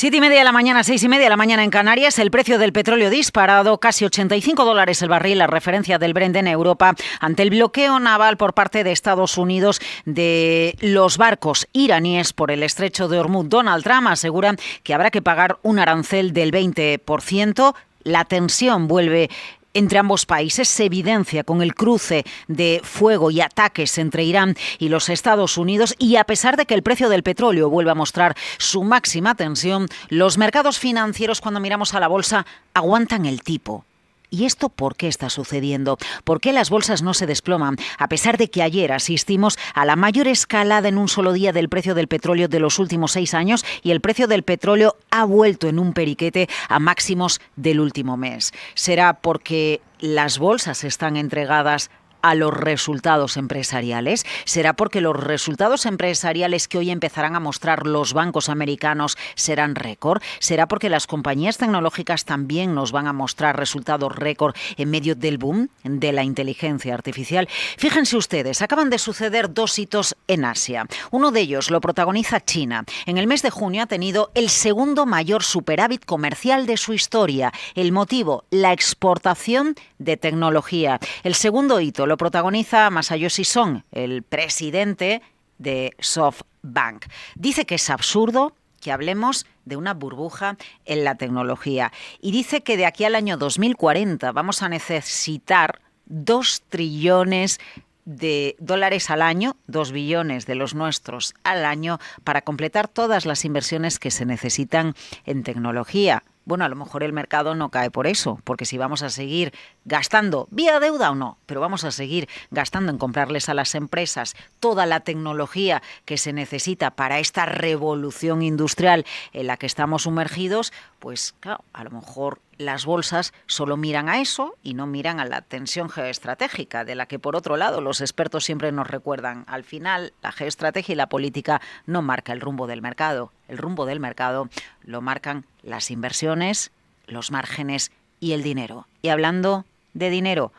7:30 de la mañana, 6:30 de la mañana en Canarias. El precio del petróleo disparado, casi $85 el barril, la referencia del Brent en Europa, ante el bloqueo naval por parte de Estados Unidos de los barcos iraníes por el estrecho de Hormuz. Donald Trump asegura que habrá que pagar un arancel del 20%. La tensión vuelve entre ambos países, se evidencia con el cruce de fuego y ataques entre Irán y los Estados Unidos, y a pesar de que el precio del petróleo vuelve a mostrar su máxima tensión, los mercados financieros, cuando miramos a la bolsa, aguantan el tipo. ¿Y esto por qué está sucediendo? ¿Por qué las bolsas no se desploman? A pesar de que ayer asistimos a la mayor escalada en un solo día del precio del petróleo de los últimos 6 años, y el precio del petróleo ha vuelto en un periquete a máximos del último mes. ¿Será porque las bolsas están entregadas a los resultados empresariales? ¿Será porque los resultados empresariales que hoy empezarán a mostrar los bancos americanos serán récord? ¿Será porque las compañías tecnológicas también nos van a mostrar resultados récord en medio del boom de la inteligencia artificial? Fíjense ustedes, acaban de suceder 2 hitos en Asia. Uno de ellos lo protagoniza China. En el mes de junio ha tenido el segundo mayor superávit comercial de su historia. El motivo, la exportación de tecnología. El segundo hito lo protagoniza Masayoshi Son, el presidente de SoftBank. Dice que es absurdo que hablemos de una burbuja en la tecnología, y dice que de aquí al año 2040 vamos a necesitar 2 trillones de dólares al año, 2 billones de los nuestros al año, para completar todas las inversiones que se necesitan en tecnología. Bueno, a lo mejor el mercado no cae por eso, porque si vamos a seguir gastando, vía deuda o no, pero vamos a seguir gastando en comprarles a las empresas toda la tecnología que se necesita para esta revolución industrial en la que estamos sumergidos, pues claro, a lo mejor las bolsas solo miran a eso y no miran a la tensión geoestratégica, de la que por otro lado los expertos siempre nos recuerdan. Al final, la geoestrategia y la política no marca el rumbo del mercado. El rumbo del mercado lo marcan las inversiones, los márgenes y el dinero. Y hablando de dinero,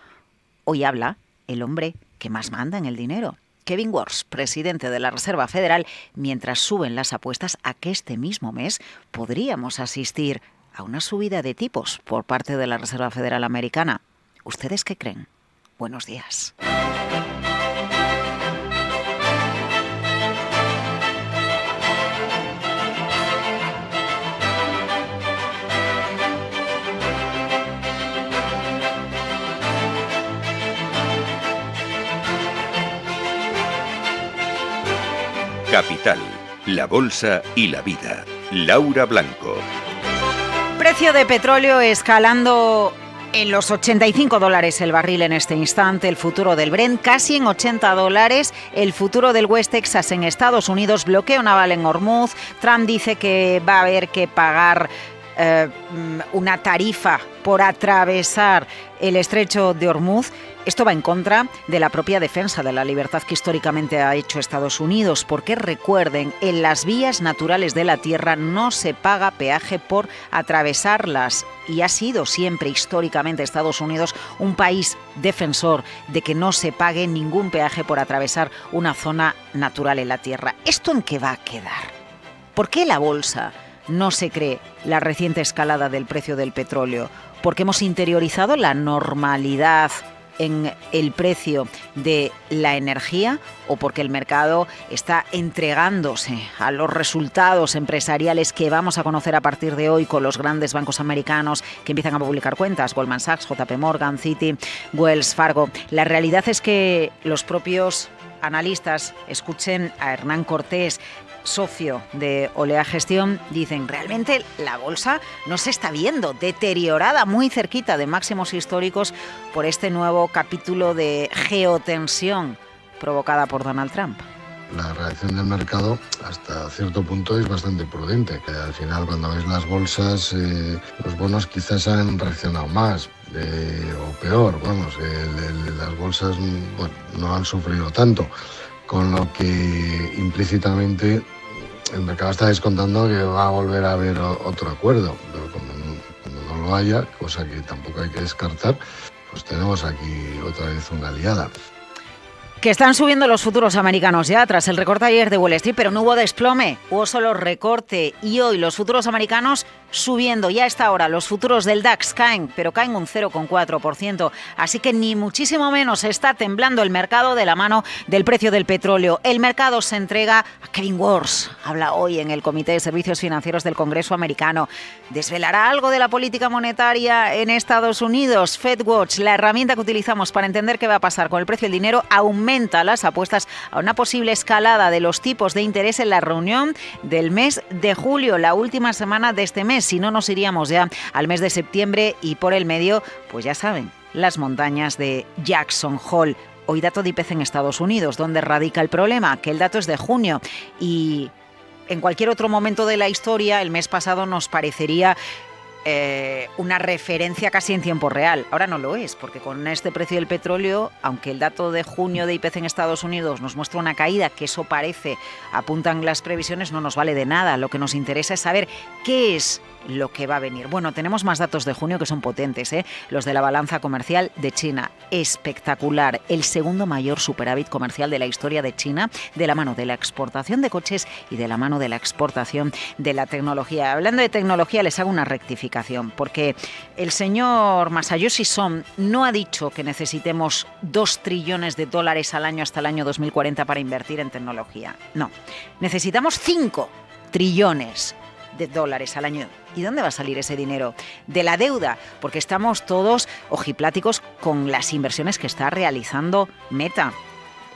hoy habla el hombre que más manda en el dinero, Kevin Warsh, presidente de la Reserva Federal, mientras suben las apuestas a que este mismo mes podríamos asistir a una subida de tipos por parte de la Reserva Federal americana. ¿Ustedes qué creen? Buenos días. Capital, la bolsa y la vida. Laura Blanco. Precio de petróleo escalando en los $85 el barril en este instante, el futuro del Brent casi en $80, el futuro del West Texas en Estados Unidos, bloqueo naval en Hormuz. Trump dice que va a haber que pagar una tarifa por atravesar el estrecho de Hormuz. Esto va en contra de la propia defensa de la libertad que históricamente ha hecho Estados Unidos, porque recuerden, en las vías naturales de la tierra no se paga peaje por atravesarlas, y ha sido siempre históricamente Estados Unidos un país defensor de que no se pague ningún peaje por atravesar una zona natural en la tierra. ¿Esto en qué va a quedar? ¿Por qué la bolsa no se cree la reciente escalada del precio del petróleo? ¿Porque hemos interiorizado la normalidad en el precio de la energía, o porque el mercado está entregándose a los resultados empresariales que vamos a conocer a partir de hoy con los grandes bancos americanos que empiezan a publicar cuentas? Goldman Sachs, JP Morgan, Citi, Wells Fargo. La realidad es que los propios analistas, escuchen a Hernán Cortés, socio de Olea Gestión, dicen: realmente la bolsa no se está viendo deteriorada, muy cerquita de máximos históricos por este nuevo capítulo de geotensión provocada por Donald Trump. La reacción del mercado hasta cierto punto es bastante prudente. Al final, cuando ves las bolsas, los bonos quizás han reaccionado más o peor. Vamos, las bolsas no han sufrido tanto, con lo que implícitamente el mercado está descontando que va a volver a haber otro acuerdo. Pero cuando no lo haya, cosa que tampoco hay que descartar, pues tenemos aquí otra vez una liada. Que están subiendo los futuros americanos ya tras el recorte ayer de Wall Street, pero no hubo desplome, hubo solo recorte. Y hoy los futuros americanos subiendo. Ya a esta hora los futuros del DAX caen, pero caen un 0,4%. Así que ni muchísimo menos está temblando el mercado de la mano del precio del petróleo. El mercado se entrega a Kevin Warsh. Habla hoy en el Comité de Servicios Financieros del Congreso americano. ¿Desvelará algo de la política monetaria en Estados Unidos? FedWatch, la herramienta que utilizamos para entender qué va a pasar con el precio del dinero, aumenta las apuestas a una posible escalada de los tipos de interés en la reunión del mes de julio, la última semana de este mes. Si no, nos iríamos ya al mes de septiembre y por el medio, pues ya saben, las montañas de Jackson Hole. Hoy dato de IPC en Estados Unidos. ¿Dónde radica el problema? Que el dato es de junio y en cualquier otro momento de la historia, el mes pasado nos parecería una referencia casi en tiempo real. Ahora no lo es, porque con este precio del petróleo, aunque el dato de junio de IPC en Estados Unidos nos muestra una caída, que eso parece, apuntan las previsiones, no nos vale de nada. Lo que nos interesa es saber qué es lo que va a venir. Bueno, tenemos más datos de junio que son potentes, los de la balanza comercial de China. Espectacular. El segundo mayor superávit comercial de la historia de China, de la mano de la exportación de coches y de la mano de la exportación de la tecnología. Hablando de tecnología, les hago una rectificación, porque el señor Masayoshi Son no ha dicho que necesitemos 2 trillones de dólares al año hasta el año 2040 para invertir en tecnología. No, necesitamos 5 trillones de dólares al año. ¿Y dónde va a salir ese dinero? De la deuda, porque estamos todos ojipláticos con las inversiones que está realizando Meta.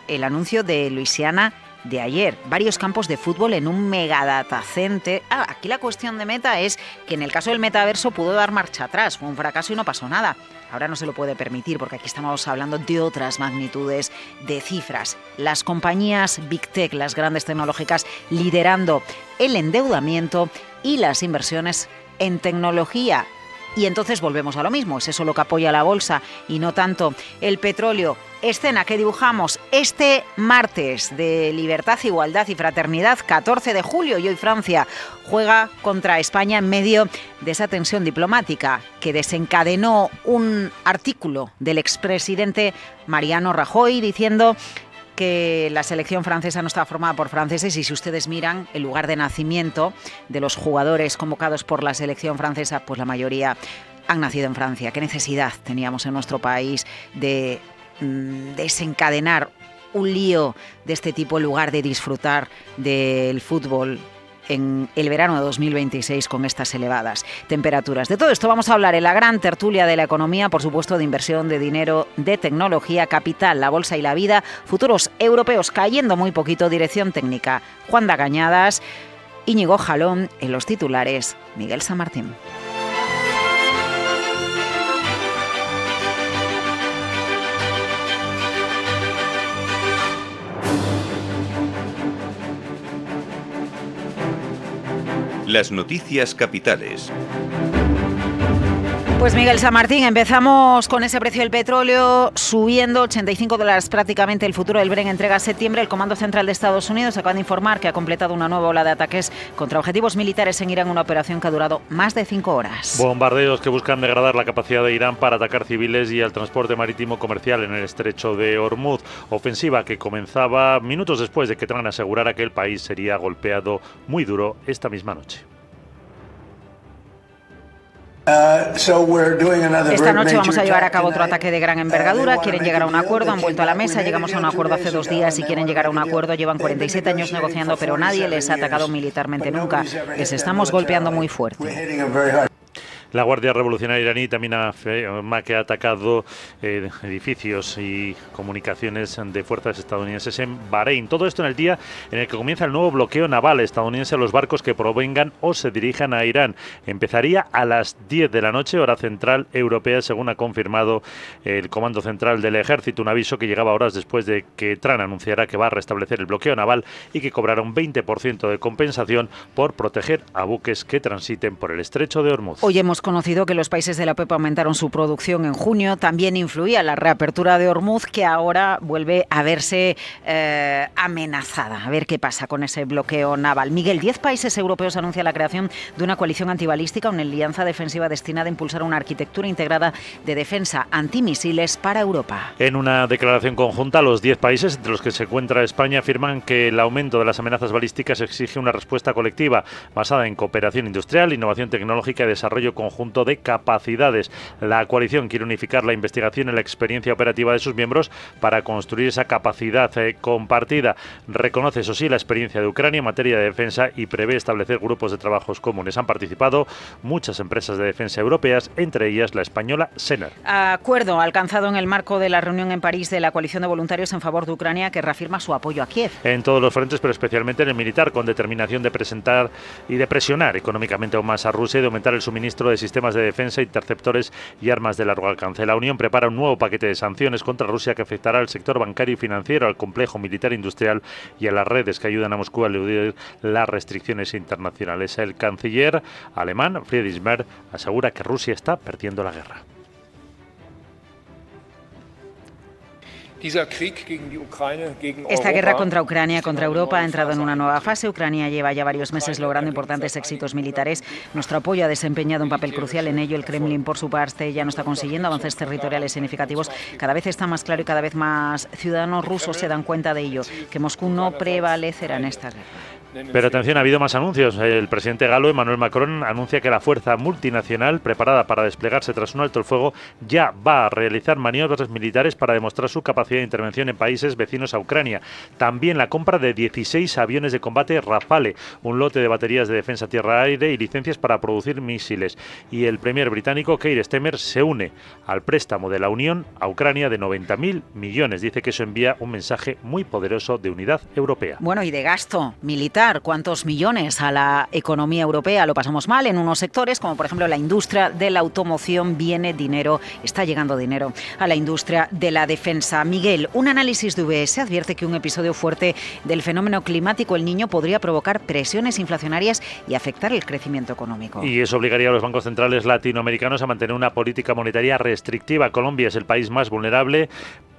El anuncio de Luisiana de ayer, varios campos de fútbol en un megadata center. Aquí la cuestión de Meta es que en el caso del metaverso pudo dar marcha atrás, fue un fracaso y no pasó nada. Ahora no se lo puede permitir porque aquí estamos hablando de otras magnitudes de cifras. Las compañías Big Tech, las grandes tecnológicas, liderando el endeudamiento y las inversiones en tecnología. Y entonces volvemos a lo mismo, es eso lo que apoya la bolsa y no tanto el petróleo. Escena que dibujamos este martes de libertad, igualdad y fraternidad, 14 de julio, y hoy Francia juega contra España en medio de esa tensión diplomática que desencadenó un artículo del expresidente Mariano Rajoy diciendo que la selección francesa no está formada por franceses, y si ustedes miran el lugar de nacimiento de los jugadores convocados por la selección francesa, pues la mayoría han nacido en Francia. ¿Qué necesidad teníamos en nuestro país de desencadenar un lío de este tipo en lugar de disfrutar del fútbol en el verano de 2026 con estas elevadas temperaturas? De todo esto vamos a hablar en la gran tertulia de la economía, por supuesto, de inversión, de dinero, de tecnología, capital, la bolsa y la vida, futuros europeos cayendo muy poquito, dirección técnica Juan Dagañadas, Íñigo Jalón, en los titulares Miguel San Martín. Las noticias capitales. Pues Miguel San Martín, empezamos con ese precio del petróleo subiendo $85 prácticamente. El futuro del Brent entrega septiembre. El Comando Central de Estados Unidos acaba de informar que ha completado una nueva ola de ataques contra objetivos militares en Irán, una operación que ha durado más de 5 horas. Bombardeos que buscan degradar la capacidad de Irán para atacar civiles y al transporte marítimo comercial en el estrecho de Hormuz. Ofensiva que comenzaba minutos después de que Trump asegurara que el país sería golpeado muy duro esta misma noche. Esta noche vamos a llevar a cabo otro ataque de gran envergadura. Quieren llegar a un acuerdo, han vuelto a la mesa. Llegamos a un acuerdo hace 2 días y quieren llegar a un acuerdo. Llevan 47 años negociando, pero nadie les ha atacado militarmente nunca. Les estamos golpeando muy fuerte. La Guardia Revolucionaria iraní también afirma que ha atacado edificios y comunicaciones de fuerzas estadounidenses en Bahrein. Todo esto en el día en el que comienza el nuevo bloqueo naval estadounidense a los barcos que provengan o se dirijan a Irán. Empezaría a las 10 de la noche, hora central europea, según ha confirmado el Comando Central del Ejército. Un aviso que llegaba horas después de que Trump anunciara que va a restablecer el bloqueo naval y que cobrará un 20% de compensación por proteger a buques que transiten por el estrecho de Hormuz. Hoy hemos conocido que los países de la OPEP aumentaron su producción en junio. También influía la reapertura de Hormuz, que ahora vuelve a verse amenazada. A ver qué pasa con ese bloqueo naval. Miguel, 10 países europeos anuncian la creación de una coalición antibalística, una alianza defensiva destinada a impulsar una arquitectura integrada de defensa antimisiles para Europa. En una declaración conjunta, los 10 países, entre los que se encuentra España, afirman que el aumento de las amenazas balísticas exige una respuesta colectiva basada en cooperación industrial, innovación tecnológica y desarrollo conjunto de capacidades. La coalición quiere unificar la investigación y la experiencia operativa de sus miembros para construir esa capacidad compartida. Reconoce, eso sí, la experiencia de Ucrania en materia de defensa y prevé establecer grupos de trabajos comunes. Han participado muchas empresas de defensa europeas, entre ellas la española Sener. Acuerdo alcanzado en el marco de la reunión en París de la coalición de voluntarios en favor de Ucrania, que reafirma su apoyo a Kiev. En todos los frentes, pero especialmente en el militar, con determinación de presentar y de presionar económicamente aún más a Rusia y de aumentar el suministro de sistemas de defensa, interceptores y armas de largo alcance. La Unión prepara un nuevo paquete de sanciones contra Rusia que afectará al sector bancario y financiero, al complejo militar e industrial y a las redes que ayudan a Moscú a eludir las restricciones internacionales. El canciller alemán Friedrich Merz asegura que Rusia está perdiendo la guerra. Esta guerra contra Ucrania, contra Europa, ha entrado en una nueva fase. Ucrania lleva ya varios meses logrando importantes éxitos militares. Nuestro apoyo ha desempeñado un papel crucial en ello. El Kremlin, por su parte, ya no está consiguiendo avances territoriales significativos. Cada vez está más claro y cada vez más ciudadanos rusos se dan cuenta de ello, que Moscú no prevalecerá en esta guerra. Pero atención, ha habido más anuncios. El presidente galo Emmanuel Macron anuncia que la fuerza multinacional, preparada para desplegarse tras un alto el fuego, ya va a realizar maniobras militares para demostrar su capacidad de intervención en países vecinos a Ucrania. También la compra de 16 aviones de combate Rafale, un lote de baterías de defensa tierra-aire y licencias para producir misiles. Y el premier británico Keir Starmer se une al préstamo de la Unión a Ucrania de 90.000 millones. Dice que eso envía un mensaje muy poderoso de unidad europea. Bueno, y de gasto militar. ¿Cuántos millones a la economía europea? Lo pasamos mal en unos sectores, como por ejemplo la industria de la automoción. Viene dinero, está llegando dinero a la industria de la defensa. Miguel, un análisis de UBS advierte que un episodio fuerte del fenómeno climático El Niño podría provocar presiones inflacionarias y afectar el crecimiento económico. Y eso obligaría a los bancos centrales latinoamericanos a mantener una política monetaria restrictiva. Colombia es el país más vulnerable,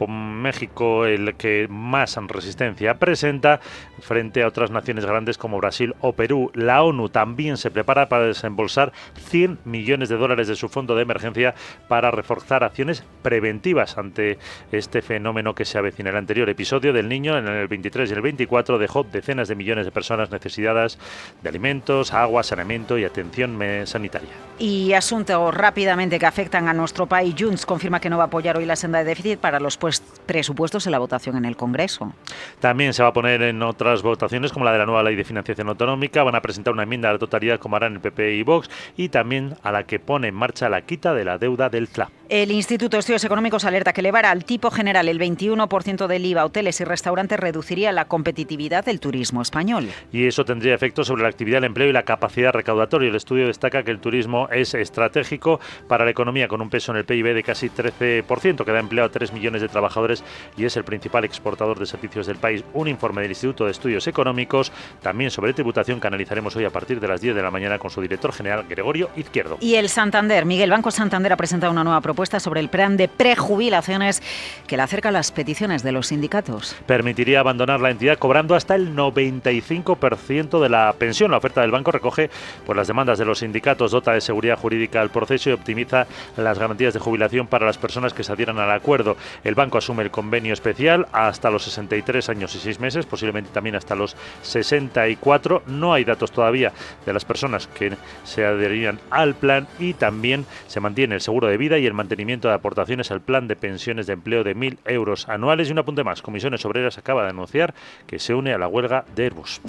México el que más resistencia presenta frente a otras naciones grandes como Brasil o Perú. La ONU también se prepara para desembolsar 100 millones de dólares de su fondo de emergencia para reforzar acciones preventivas ante este fenómeno que se avecina. El anterior episodio del Niño, en el 23 y el 24, dejó decenas de millones de personas necesitadas de alimentos, agua, saneamiento y atención sanitaria. Y asuntos rápidamente que afectan a nuestro país. Junts confirma que no va a apoyar hoy la senda de déficit para los presupuestos en la votación en el Congreso. También se va a poner en otras votaciones, como la de la nueva ley de financiación autonómica. Van a presentar una enmienda a la totalidad, como harán el PP y Vox, y también a la que pone en marcha la quita de la deuda del FLA. El Instituto de Estudios Económicos alerta que elevar al tipo general el 21% del IVA a hoteles y restaurantes reduciría la competitividad del turismo español. Y eso tendría efectos sobre la actividad, el empleo y la capacidad recaudatoria. El estudio destaca que el turismo es estratégico para la economía, con un peso en el PIB de casi 13%, que da empleo a 3 millones de trabajadores y es el principal exportador de servicios del país. Un informe del Instituto de Estudios Económicos, también sobre tributación, que analizaremos hoy a partir de las 10 de la mañana con su director general, Gregorio Izquierdo. Y el Santander, Miguel, Banco Santander ha presentado una nueva propuesta sobre el plan de prejubilaciones que le acerca a las peticiones de los sindicatos. Permitiría abandonar la entidad cobrando hasta el 95% de la pensión. La oferta del banco recoge las demandas de los sindicatos, dota de seguridad jurídica al proceso y optimiza las garantías de jubilación para las personas que se adhieran al acuerdo. El banco asume el convenio especial hasta los 63 años y 6 meses, posiblemente también hasta los 64. No hay datos todavía de las personas que se adherirían al plan, y también se mantiene el seguro de vida y el mantenimiento de aportaciones al plan de pensiones de empleo de 1.000 euros anuales. Y un apunte más, Comisiones Obreras acaba de anunciar que se une a la huelga de Airbus.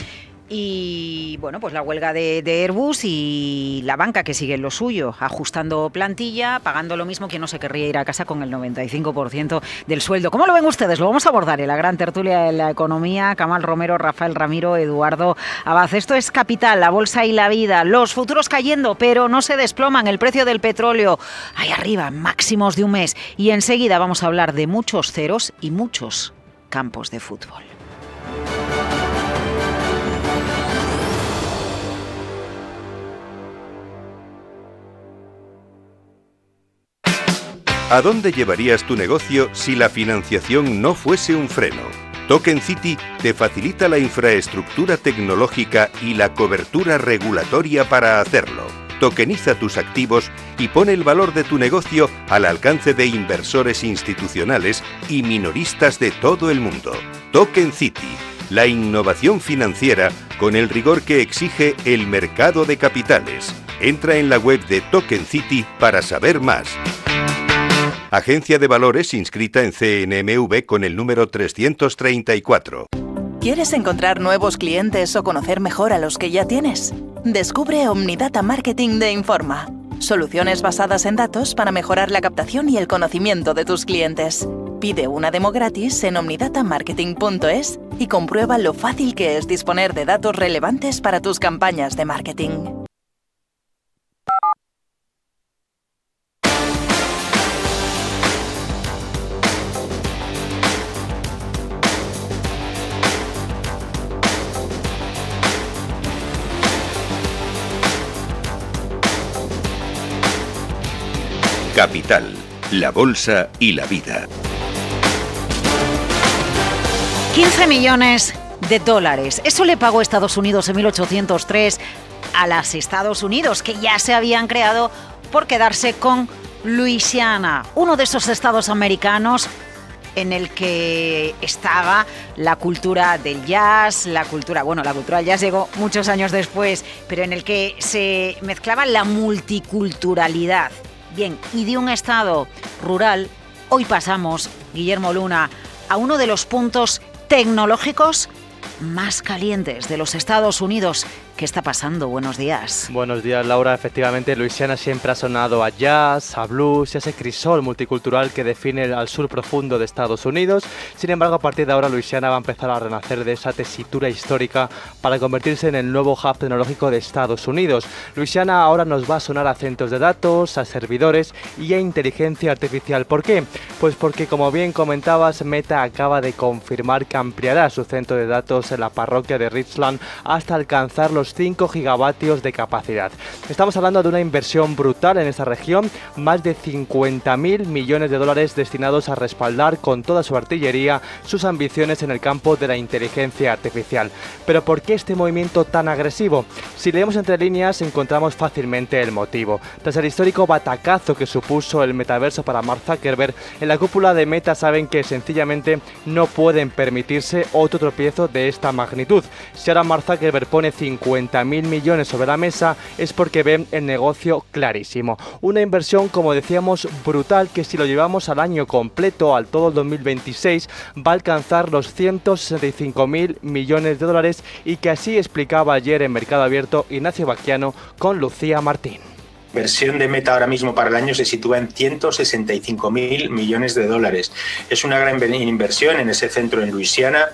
Y bueno, pues la huelga de Airbus y la banca que sigue en lo suyo, ajustando plantilla, pagando lo mismo, que no se querría ir a casa con el 95% del sueldo. ¿Cómo lo ven ustedes? Lo vamos a abordar en la gran tertulia de la economía. Camal Romero, Rafael Ramiro, Eduardo Abad. Esto es Capital, la bolsa y la vida. Los futuros cayendo, pero no se desploman. El precio del petróleo ahí arriba, máximos de un mes. Y enseguida vamos a hablar de muchos ceros y muchos campos de fútbol. ¿A dónde llevarías tu negocio si la financiación no fuese un freno? Token City te facilita la infraestructura tecnológica y la cobertura regulatoria para hacerlo. Tokeniza tus activos y pone el valor de tu negocio al alcance de inversores institucionales y minoristas de todo el mundo. Token City, la innovación financiera con el rigor que exige el mercado de capitales. Entra en la web de Token City para saber más. Agencia de Valores inscrita en CNMV con el número 334. ¿Quieres encontrar nuevos clientes o conocer mejor a los que ya tienes? Descubre Omnidata Marketing de Informa. Soluciones basadas en datos para mejorar la captación y el conocimiento de tus clientes. Pide una demo gratis en omnidatamarketing.es y comprueba lo fácil que es disponer de datos relevantes para tus campañas de marketing. Capital, la bolsa y la vida. 15 millones de dólares. Eso le pagó Estados Unidos en 1803 a los Estados Unidos, que ya se habían creado por quedarse con Luisiana, uno de esos estados americanos en el que estaba la cultura del jazz, la cultura del jazz llegó muchos años después, pero en el que se mezclaba la multiculturalidad. Bien, y de un estado rural, hoy pasamos, Guillermo Luna, a uno de los puntos tecnológicos más calientes de los Estados Unidos. ¿Qué está pasando? Buenos días. Buenos días, Laura. Efectivamente, Luisiana siempre ha sonado a jazz, a blues y a ese crisol multicultural que define al sur profundo de Estados Unidos. Sin embargo, a partir de ahora, Luisiana va a empezar a renacer de esa tesitura histórica para convertirse en el nuevo hub tecnológico de Estados Unidos. Luisiana ahora nos va a sonar a centros de datos, a servidores y a inteligencia artificial. ¿Por qué? Pues porque, como bien comentabas, Meta acaba de confirmar que ampliará su centro de datos en la parroquia de Richland hasta alcanzar los 5 gigavatios de capacidad. Estamos hablando de una inversión brutal en esta región, más de 50.000 millones de dólares destinados a respaldar con toda su artillería sus ambiciones en el campo de la inteligencia artificial. Pero ¿por qué este movimiento tan agresivo? Si leemos entre líneas encontramos fácilmente el motivo. Tras el histórico batacazo que supuso el metaverso para Mark Zuckerberg, en la cúpula de Meta saben que sencillamente no pueden permitirse otro tropiezo de esta magnitud. Si ahora Mark Zuckerberg pone 50.000 millones sobre la mesa es porque ven el negocio clarísimo. Una inversión, como decíamos, brutal, que si lo llevamos al año completo, al todo el 2026, va a alcanzar los 165.000 millones de dólares y que así explicaba ayer en Mercado Abierto Ignacio Baquiano con Lucía Martín. La inversión de Meta ahora mismo para el año se sitúa en 165.000 millones de dólares. Es una gran inversión en ese centro en Luisiana.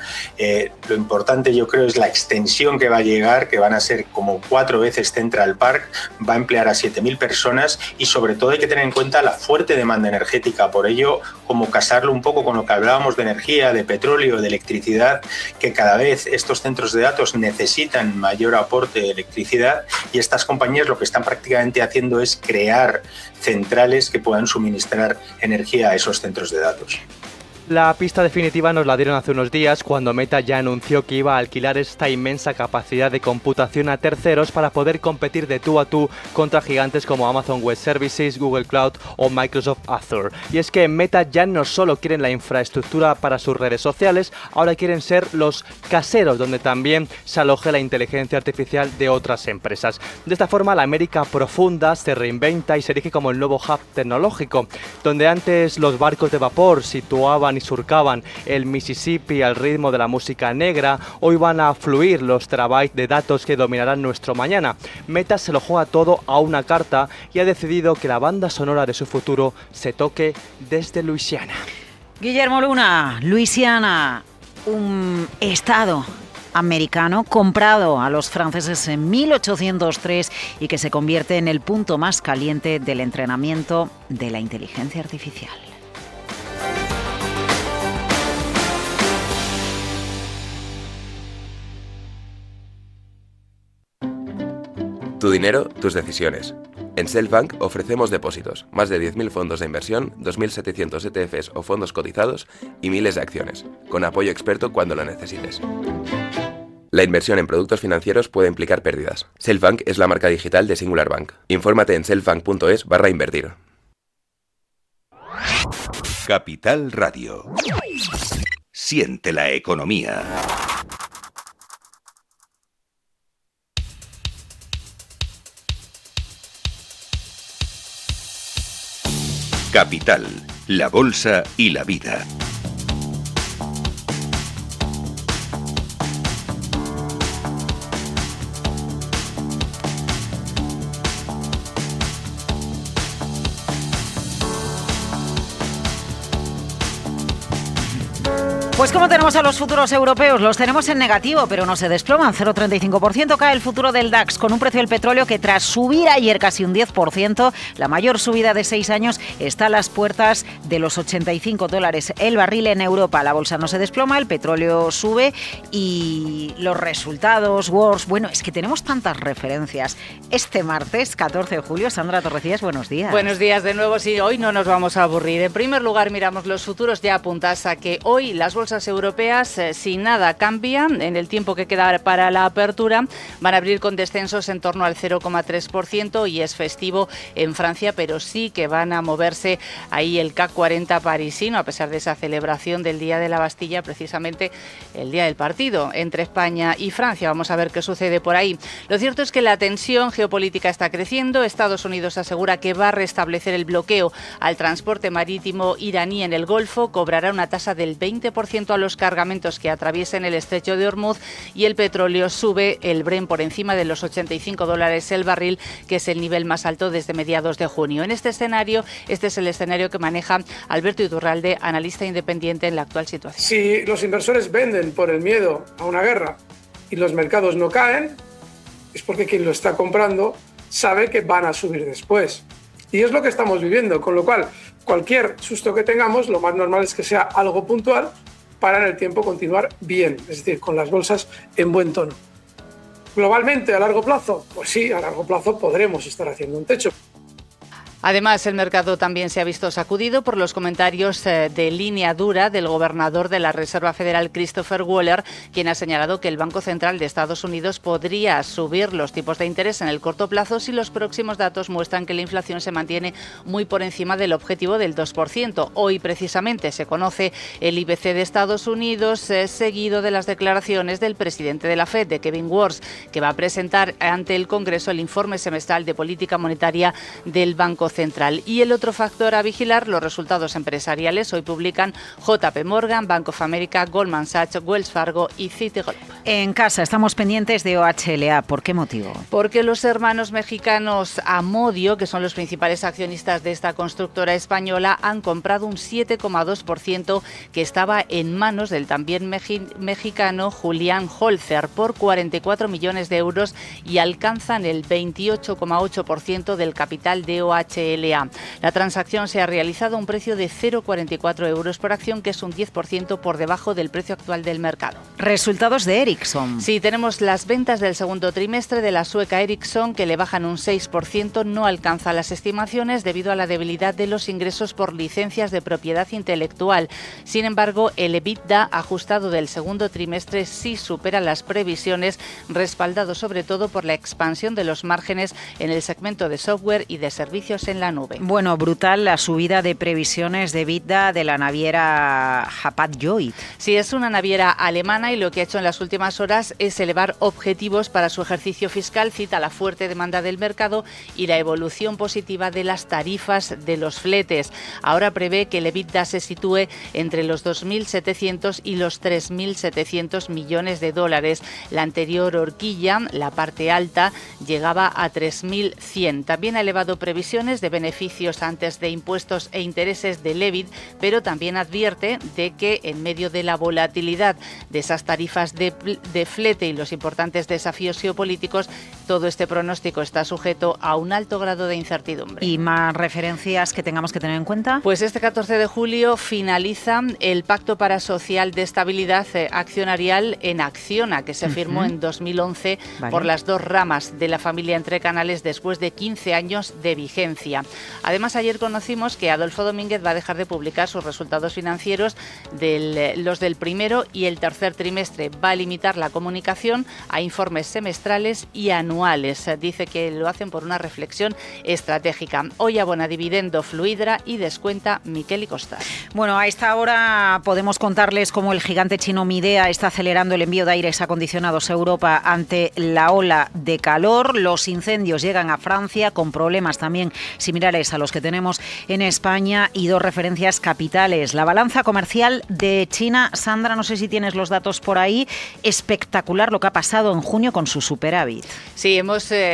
Lo importante, yo creo, es la extensión que va a llegar, que van a ser como 4 veces Central Park, va a emplear a 7.000 personas y sobre todo hay que tener en cuenta la fuerte demanda energética. Por ello, como casarlo un poco con lo que hablábamos de energía, de petróleo, de electricidad, que cada vez estos centros de datos necesitan mayor aporte de electricidad y estas compañías lo que están prácticamente haciendo es crear centrales que puedan suministrar energía a esos centros de datos. La pista definitiva nos la dieron hace unos días cuando Meta ya anunció que iba a alquilar esta inmensa capacidad de computación a terceros para poder competir de tú a tú contra gigantes como Amazon Web Services, Google Cloud o Microsoft Azure. Y es que Meta ya no solo quieren la infraestructura para sus redes sociales, ahora quieren ser los caseros donde también se aloje la inteligencia artificial de otras empresas. De esta forma, la América profunda se reinventa y se erige como el nuevo hub tecnológico, donde antes los barcos de vapor situaban y surcaban el Mississippi al ritmo de la música negra, hoy van a fluir los terabytes de datos que dominarán nuestro mañana. Meta se lo juega todo a una carta y ha decidido que la banda sonora de su futuro se toque desde Luisiana. Guillermo Luna, Luisiana, un estado americano comprado a los franceses en 1803 y que se convierte en el punto más caliente del entrenamiento de la inteligencia artificial. Tu dinero, tus decisiones. En Selfbank ofrecemos depósitos, más de 10.000 fondos de inversión, 2.700 ETFs o fondos cotizados y miles de acciones, con apoyo experto cuando lo necesites. La inversión en productos financieros puede implicar pérdidas. Selfbank es la marca digital de Singular Bank. Infórmate en selfbank.es/invertir. Capital Radio. Siente la economía. Capital, la bolsa y la vida. Pues como tenemos a los futuros europeos, los tenemos en negativo, pero no se desploman. 0,35% cae el futuro del DAX, con un precio del petróleo que tras subir ayer casi un 10%, la mayor subida de 6 años, está a las puertas de los $85 el barril en Europa. La bolsa no se desploma, el petróleo sube y los resultados, bueno, es que tenemos tantas referencias. Este martes, 14 de julio, Sandra Torrecillas, buenos días. Buenos días de nuevo, sí, hoy no nos vamos a aburrir. En primer lugar, miramos los futuros, ya apuntas a que hoy las bolsas europeas, si nada cambia, en el tiempo que queda para la apertura, van a abrir con descensos en torno al 0,3% y es festivo en Francia, pero sí que van a moverse ahí el CAC 40 parisino, a pesar de esa celebración del Día de la Bastilla, precisamente el día del partido entre España y Francia. Vamos a ver qué sucede por ahí. Lo cierto es que la tensión geopolítica está creciendo. Estados Unidos asegura que va a restablecer el bloqueo al transporte marítimo iraní en el Golfo, cobrará una tasa del 20% a los cargamentos que atraviesen el estrecho de Hormuz y el petróleo sube, el Brent por encima de los $85 el barril, que es el nivel más alto desde mediados de junio. En este escenario, este es el escenario que maneja Alberto Iturralde, analista independiente en la actual situación. Si los inversores venden por el miedo a una guerra y los mercados no caen, es porque quien lo está comprando sabe que van a subir después. Y es lo que estamos viviendo, con lo cual cualquier susto que tengamos, lo más normal es que sea algo puntual para en el tiempo continuar bien, es decir, con las bolsas en buen tono. Globalmente, a largo plazo, pues sí, a largo plazo podremos estar haciendo un techo. Además, el mercado también se ha visto sacudido por los comentarios de línea dura del gobernador de la Reserva Federal, Christopher Waller, quien ha señalado que el Banco Central de Estados Unidos podría subir los tipos de interés en el corto plazo si los próximos datos muestran que la inflación se mantiene muy por encima del objetivo del 2%. Hoy, precisamente, se conoce el IPC de Estados Unidos, seguido de las declaraciones del presidente de la FED, de Kevin Warsh, que va a presentar ante el Congreso el informe semestral de política monetaria del Banco Central. Y el otro factor a vigilar, los resultados empresariales. Hoy publican JP Morgan, Bank of America, Goldman Sachs, Wells Fargo y Citigroup. En casa estamos pendientes de OHLA. ¿Por qué motivo? Porque los hermanos mexicanos Amodio, que son los principales accionistas de esta constructora española, han comprado un 7,2% que estaba en manos del también mexicano Julián Holzer por 44 millones de euros y alcanzan el 28,8% del capital de OHLA. La transacción se ha realizado a un precio de 0,44 euros por acción, que es un 10% por debajo del precio actual del mercado. Resultados de Ericsson. Sí, tenemos las ventas del segundo trimestre de la sueca Ericsson, que le bajan un 6%, no alcanza las estimaciones debido a la debilidad de los ingresos por licencias de propiedad intelectual. Sin embargo, el EBITDA ajustado del segundo trimestre sí supera las previsiones, respaldado sobre todo por la expansión de los márgenes en el segmento de software y de servicios en la nube. Bueno, brutal la subida de previsiones de EBITDA de la naviera Hapag-Lloyd. Sí, es una naviera alemana y lo que ha hecho en las últimas horas es elevar objetivos para su ejercicio fiscal, cita la fuerte demanda del mercado y la evolución positiva de las tarifas de los fletes. Ahora prevé que el EBITDA se sitúe entre los 2.700 y los 3.700 millones de dólares. La anterior horquilla, la parte alta, llegaba a 3.100. También ha elevado previsiones de beneficios antes de impuestos e intereses del EBIT, pero también advierte de que en medio de la volatilidad de esas tarifas de flete y los importantes desafíos geopolíticos, todo este pronóstico está sujeto a un alto grado de incertidumbre. ¿Y más referencias que tengamos que tener en cuenta? Pues este 14 de julio finaliza el Pacto Parasocial de Estabilidad Accionarial en Acciona, que se firmó en 2011 por las dos ramas de la familia Entre Canales después de 15 años de vigencia. Además, ayer conocimos que Adolfo Domínguez va a dejar de publicar sus resultados financieros, los del primero y el tercer trimestre. Va a limitar la comunicación a informes semestrales y anuales. Dice que lo hacen por una reflexión estratégica. Hoy abona dividendo Fluidra y descuenta Miquel y Costar. Bueno, a esta hora podemos contarles cómo el gigante chino Midea está acelerando el envío de aires acondicionados a Europa ante la ola de calor. Los incendios llegan a Francia con problemas también similares a los que tenemos en España y dos referencias capitales. La balanza comercial de China, Sandra, no sé si tienes los datos por ahí, espectacular lo que ha pasado en junio con su superávit. Sí,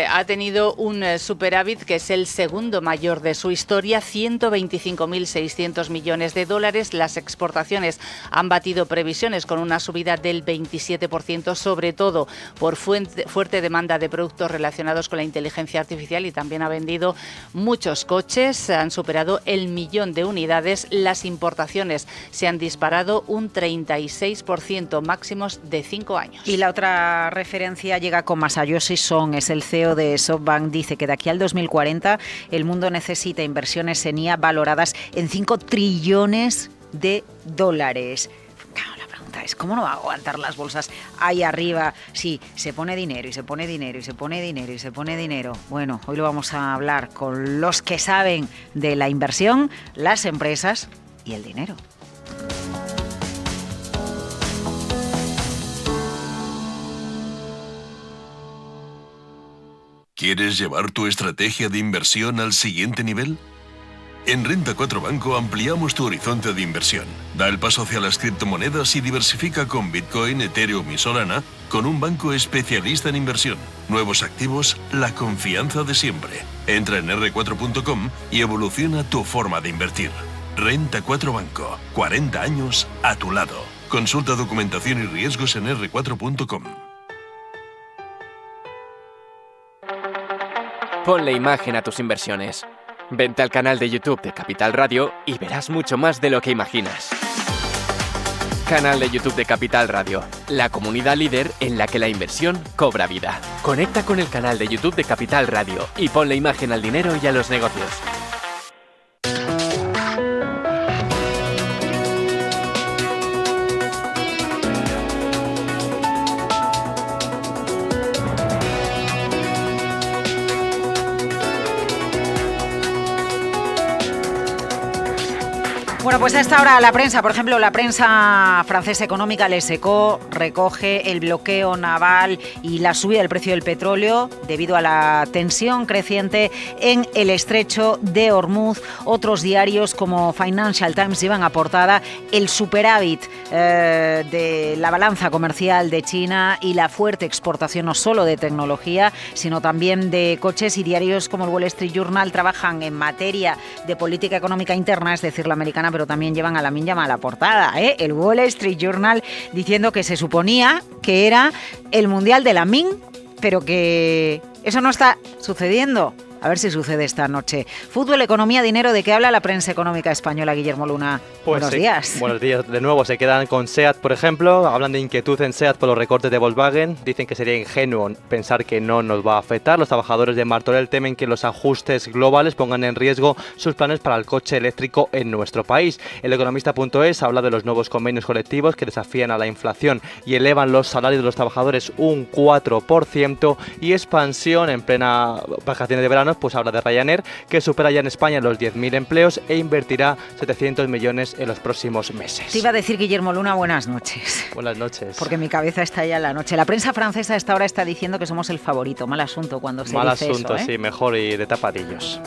ha tenido un superávit que es el segundo mayor de su historia, 125.600 millones de dólares. Las exportaciones han batido previsiones con una subida del 27%, sobre todo por fuerte demanda de productos relacionados con la inteligencia artificial, y también ha vendido muchos coches, han superado el 1.000.000 de unidades. Las importaciones se han disparado un 36%, máximos de 5 años. Y la otra referencia llega con Masayoshi Son, es el CEO de SoftBank, dice que de aquí al 2040 el mundo necesita inversiones en IA valoradas en 5 trillones de dólares. Claro, la pregunta es, ¿cómo no va a aguantar las bolsas ahí arriba si se pone dinero y se pone dinero y se pone dinero y se pone dinero? Bueno, hoy lo vamos a hablar con los que saben de la inversión, las empresas y el dinero. ¿Quieres llevar tu estrategia de inversión al siguiente nivel? En Renta 4 Banco ampliamos tu horizonte de inversión. Da el paso hacia las criptomonedas y diversifica con Bitcoin, Ethereum y Solana con un banco especialista en inversión. Nuevos activos, la confianza de siempre. Entra en r4.com y evoluciona tu forma de invertir. Renta 4 Banco, 40 años a tu lado. Consulta documentación y riesgos en r4.com. Ponle imagen a tus inversiones. Vente al canal de YouTube de Capital Radio y verás mucho más de lo que imaginas. Canal de YouTube de Capital Radio, la comunidad líder en la que la inversión cobra vida. Conecta con el canal de YouTube de Capital Radio y ponle imagen al dinero y a los negocios. Bueno, pues a esta hora la prensa, por ejemplo, la prensa francesa económica, Les Echos, recoge el bloqueo naval y la subida del precio del petróleo debido a la tensión creciente en el estrecho de Hormuz. Otros diarios como Financial Times llevan a portada el superávit de la balanza comercial de China y la fuerte exportación no solo de tecnología, sino también de coches, y diarios como el Wall Street Journal trabajan en materia de política económica interna, es decir, la americana, pero también llevan a Lamine Yamal a la portada, ¿eh? El Wall Street Journal diciendo que se suponía que era el Mundial de Lamine, pero que eso no está sucediendo. A ver si sucede esta noche. Fútbol, economía, dinero, ¿de qué habla la prensa económica española, Guillermo Luna? Pues buenos días. Buenos días. De nuevo, se quedan con SEAT, por ejemplo. Hablan de inquietud en SEAT por los recortes de Volkswagen. Dicen que sería ingenuo pensar que no nos va a afectar. Los trabajadores de Martorell temen que los ajustes globales pongan en riesgo sus planes para el coche eléctrico en nuestro país. El Economista.es habla de los nuevos convenios colectivos que desafían a la inflación y elevan los salarios de los trabajadores un 4%. Y expansión en plena vacaciones de verano, pues habla de Ryanair, que supera ya en España los 10.000 empleos e invertirá 700 millones en los próximos meses. Te iba a decir, Guillermo Luna, buenas noches. Buenas noches. Porque mi cabeza está ya en la noche. La prensa francesa a esta hora está diciendo que somos el favorito. Mal asunto cuando se dice eso. Mal asunto, sí, mejor y de tapadillos.